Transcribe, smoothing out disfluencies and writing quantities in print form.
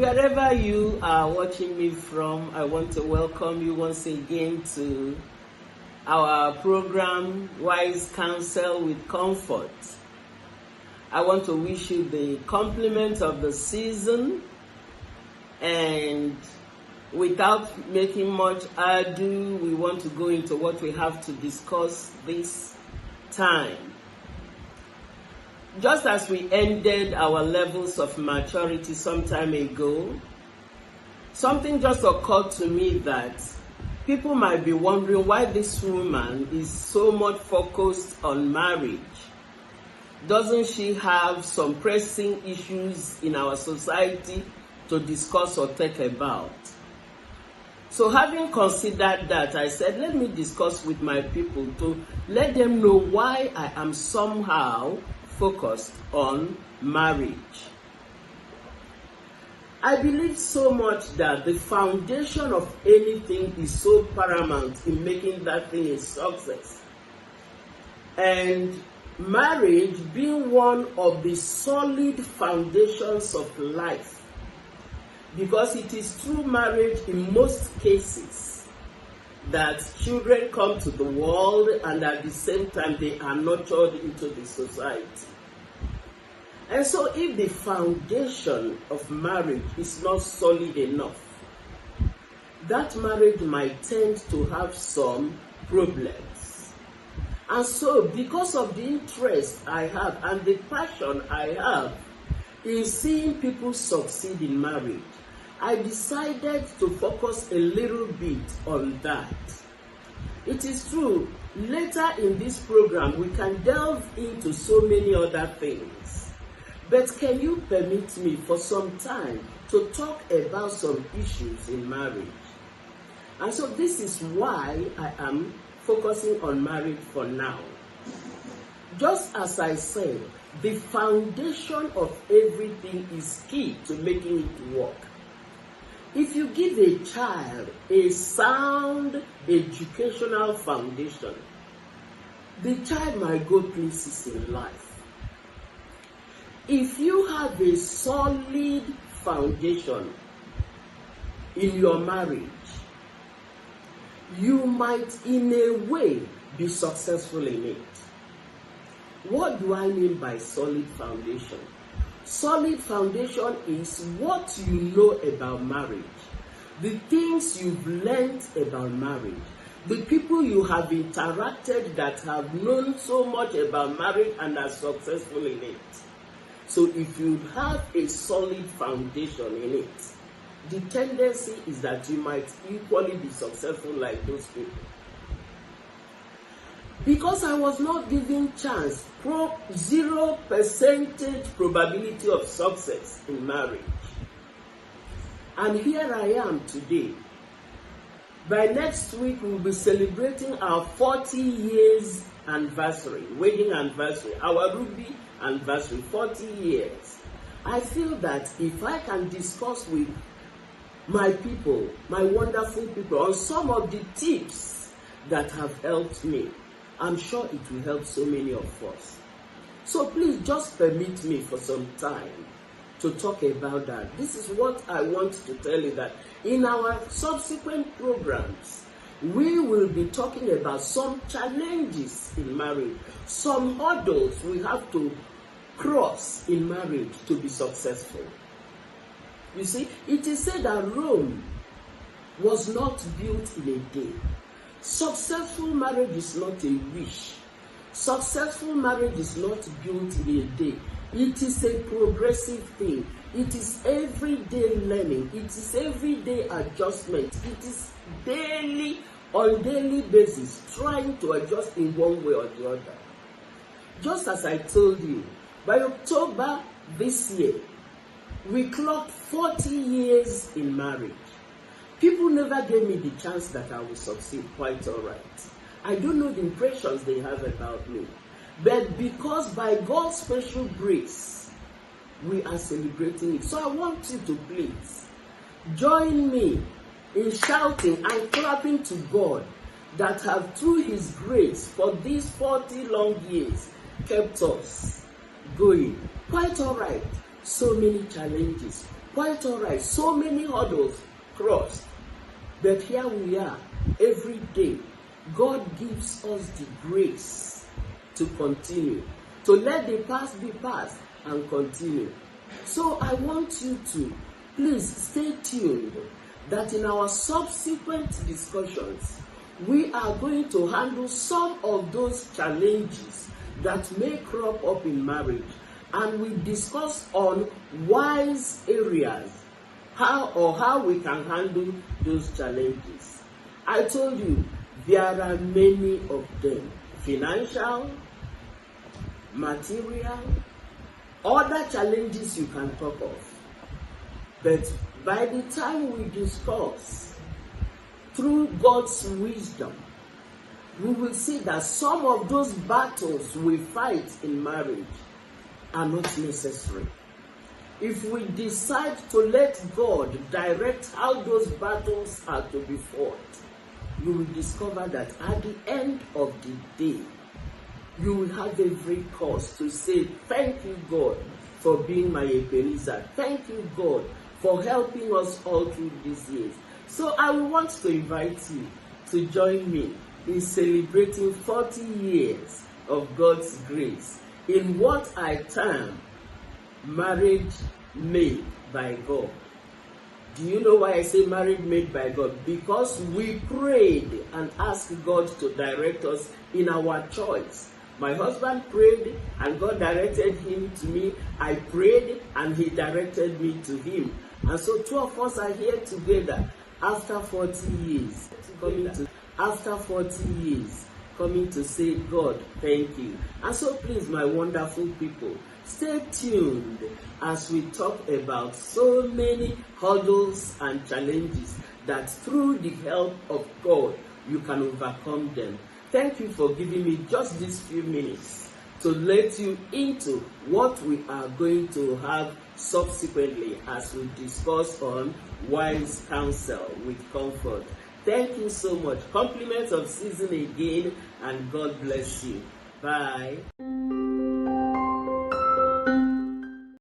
Wherever you are watching me from, I want to welcome you once again to our program, Wise Counsel with Comfort. I want to wish you the compliment of the season, and without making much ado, we want to go into what we have to discuss this time. Just as we ended our levels of maturity some time ago, something just occurred to me that people might be wondering why this woman is so much focused on marriage. Doesn't she have some pressing issues in our society to discuss or talk about? So having considered that, I said, let me discuss with my people to let them know why I am somehow focused on marriage. I believe so much that the foundation of anything is so paramount in making that thing a success. And marriage being one of the solid foundations of life, because it is through marriage in most cases that children come to the world and at the same time they are nurtured into the society. And so if the foundation of marriage is not solid enough, that marriage might tend to have some problems. And so because of the interest I have and the passion I have in seeing people succeed in marriage, I decided to focus a little bit on that. It is true, later in this program we can delve into so many other things. But can you permit me for some time to talk about some issues in marriage? And so this is why I am focusing on marriage for now. Just as I said, the foundation of everything is key to making it work. If you give a child a sound educational foundation, the child might go places in life. If you have a solid foundation in your marriage, you might in a way be successful in it. What do I mean by solid foundation? Solid foundation is what you know about marriage, the things you've learned about marriage, the people you have interacted that have known so much about marriage and are successful in it. So if you have a solid foundation in it, the tendency is that you might equally be successful like those people. Because I was not given chance, 0% probability of success in marriage. And here I am today. By next week, we'll be celebrating our 40 years anniversary, wedding anniversary, our Ruby anniversary, 40 years. I feel that if I can discuss with my people, my wonderful people, on some of the tips that have helped me, I'm sure it will help so many of us. So please just permit me for some time to talk about that. This is what I want to tell you, that in our subsequent programs, we will be talking about some challenges in marriage, some hurdles we have to cross in marriage to be successful. You see, it is said that Rome was not built in a day. Successful marriage is not a wish. Successful marriage is not built in a day. It is a progressive thing. It is everyday learning. It is everyday adjustment. It is on daily basis, trying to adjust in one way or the other. Just as I told you, by October this year, we clocked 40 years in marriage. People never gave me the chance that I would succeed, quite all right. I don't know the impressions they have about me. But because by God's special grace, we are celebrating it. So I want you to please join me in shouting and clapping to God that have, through His grace, for these 40 long years, kept us going. Quite all right. So many challenges. Quite all right. So many hurdles crossed. But here we are every day. God gives us the grace to continue, to let the past be past and continue. So I want you to please stay tuned that in our subsequent discussions, we are going to handle some of those challenges that may crop up in marriage, and we discuss on wise areas, how we can handle those challenges. I told you there are many of them: financial, material, other challenges you can talk of. But by the time we discuss, through God's wisdom, we will see that some of those battles we fight in marriage are not necessary. If we decide to let God direct how those battles are to be fought, you will discover that at the end of the day, you will have every cause to say, thank you, God, for being my Ebenezer. Thank you, God, for helping us all through these years. So I want to invite you to join me in celebrating 40 years of God's grace in what I term marriage made by God. Do you know why I say marriage made by God? Because we prayed and asked God to direct us in our choice. My husband prayed and God directed him to me. I prayed and he directed me to him. And so two of us are here together after 40 years. After 40 years, coming to say, God, thank you. And so please, my wonderful people, stay tuned as we talk about so many hurdles and challenges that through the help of God, you can overcome them. Thank you for giving me just these few minutes to let you into what we are going to have subsequently as we discuss on wise counsel with comfort. Thank you so much. Compliments of season again, and God bless you. Bye.